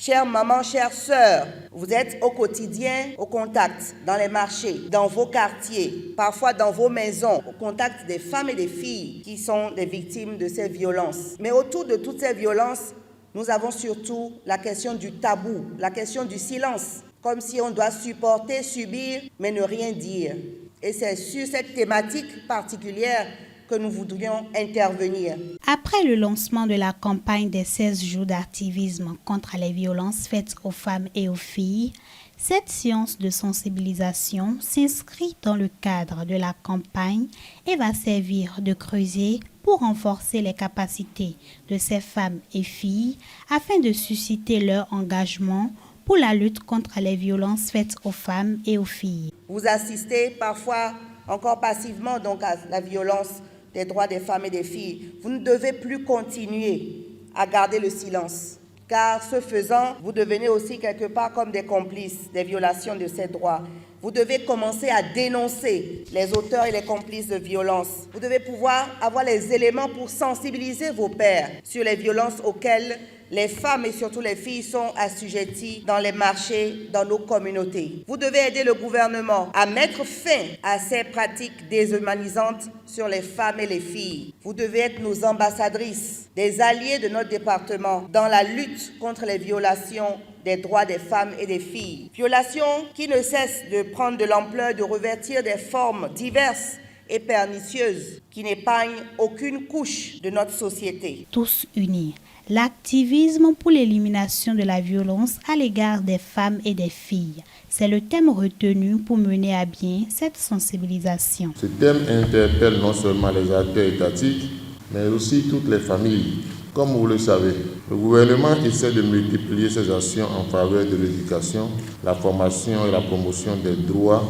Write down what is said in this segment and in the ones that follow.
Chères mamans, chères sœurs, vous êtes au quotidien au contact, dans les marchés, dans vos quartiers, parfois dans vos maisons, au contact des femmes et des filles qui sont des victimes de ces violences. Mais autour de toutes ces violences, nous avons surtout la question du tabou, la question du silence, comme si on doit supporter, subir, mais ne rien dire. Et c'est sur cette thématique particulière que nous voudrions intervenir. Après le lancement de la campagne des 16 jours d'activisme contre les violences faites aux femmes et aux filles, cette séance de sensibilisation s'inscrit dans le cadre de la campagne et va servir de creuset pour renforcer les capacités de ces femmes et filles afin de susciter leur engagement pour la lutte contre les violences faites aux femmes et aux filles. Vous assistez parfois encore passivement donc à la violence des droits des femmes et des filles. Vous ne devez plus continuer à garder le silence, car ce faisant, vous devenez aussi quelque part comme des complices des violations de ces droits. Vous devez commencer à dénoncer les auteurs et les complices de violences. Vous devez pouvoir avoir les éléments pour sensibiliser vos pairs sur les violences auxquelles les femmes et surtout les filles sont assujetties dans les marchés, dans nos communautés. Vous devez aider le gouvernement à mettre fin à ces pratiques déshumanisantes sur les femmes et les filles. Vous devez être nos ambassadrices, des alliés de notre département dans la lutte contre les violations des droits des femmes et des filles. Violations qui ne cessent de prendre de l'ampleur, de revêtir des formes diverses et pernicieuses qui n'épargnent aucune couche de notre société. Tous unis. L'activisme pour l'élimination de la violence à l'égard des femmes et des filles. C'est le thème retenu pour mener à bien cette sensibilisation. Ce thème interpelle non seulement les acteurs étatiques, mais aussi toutes les familles. Comme vous le savez, le gouvernement essaie de multiplier ses actions en faveur de l'éducation, la formation et la promotion des droits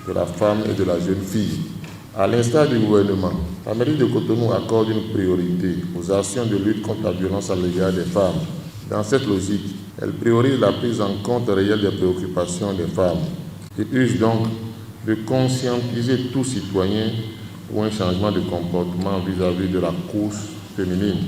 de la femme et de la jeune fille. À l'instar du gouvernement, la mairie de Cotonou accorde une priorité aux actions de lutte contre la violence à l'égard des femmes. Dans cette logique, elle priorise la prise en compte réelle des préoccupations des femmes. Il urge donc de conscientiser tout citoyen pour un changement de comportement vis-à-vis de la cause féminine.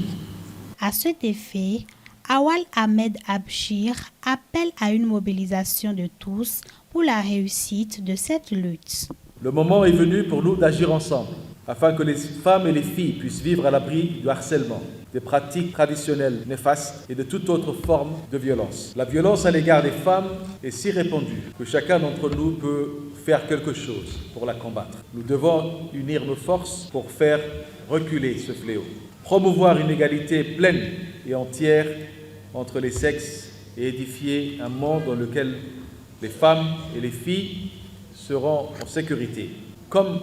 À cet effet, Awal Ahmed Abshir appelle à une mobilisation de tous pour la réussite de cette lutte. Le moment est venu pour nous d'agir ensemble, afin que les femmes et les filles puissent vivre à l'abri du harcèlement, des pratiques traditionnelles néfastes et de toute autre forme de violence. La violence à l'égard des femmes est si répandue que chacun d'entre nous peut faire quelque chose pour la combattre. Nous devons unir nos forces pour faire reculer ce fléau, promouvoir une égalité pleine et entière entre les sexes et édifier un monde dans lequel les femmes et les filles seront en sécurité, comme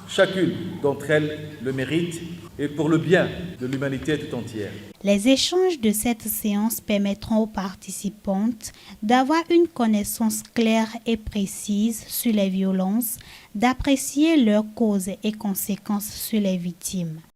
chacune d'entre elles le mérite et pour le bien de l'humanité tout entière. Les échanges de cette séance permettront aux participantes d'avoir une connaissance claire et précise sur les violences, d'apprécier leurs causes et conséquences sur les victimes.